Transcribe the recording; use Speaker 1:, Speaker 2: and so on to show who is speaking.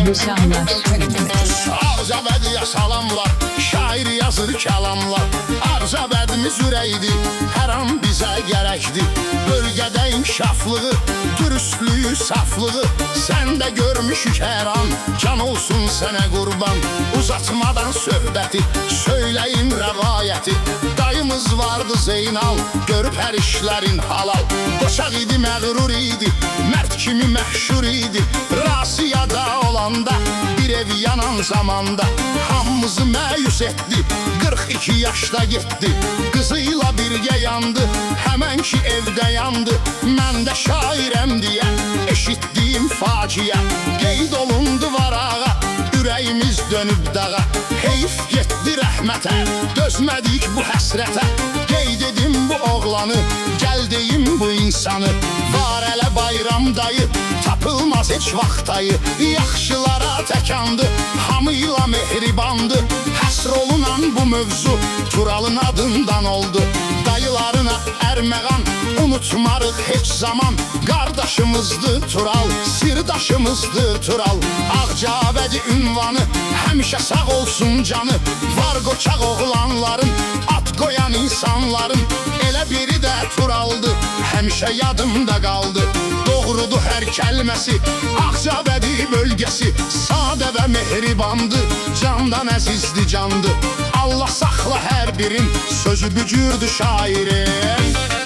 Speaker 1: Nişanlar.
Speaker 2: Arzabediye salamlar, şair yazır kəlamlar. Arzabədimiz ürəkdir, hər an bizə gərəkdir. Bölgədə inkişaflığı, dürüstlüyü, saflığı səndə görmüşük hər an. Can olsun sənə qurban, uzatmadan söhbəti, söyləyim rəvayəti. Dayımız vardı Zeynal, görüb hər işlərin halal. Qoçaq idi, məğrur idi, mərd kimi məhşur idi. Rasiyada olanda, bir ev yanan zamanda hamımızı məyus etdi. 42 yaşda getdi, qızıyla birgə yandı. Həmən ki evdə yandı, mən də şairəm deyə eşitdiyim faciə. Qeyd olundu varağa, ürəyimiz dönüb dağa. Heyf getdi rəhmətə, dözmədik bu həsrətə. Qeyd edim bu oğlanı, gəl deyim bu insanı. Var ələ bayram dayı, tapılmaz heç vaxtayı. Yaxşılara təkandı, hamıyla mehribandı. Həsr olunan bu mövzu Turalın adından oldu. Dayılarına ərməğan, unutmarıq heç zaman. Qardaşımızdır Tural, sirdaşımızdır Tural. Ağcabədi ünvanı, həmişə sağ olsun canı. Var qoçaq oğlanların, at qoyan insanların. Elə biri də Turaldı, həmişə yadımda qaldı. Doğrudur hər kəlməsi, Ağcabədi bölgəsi. Sadə və mehribandı, candan əzizdi candı. Allah saxla hər birin, sözü bücürdü şairin.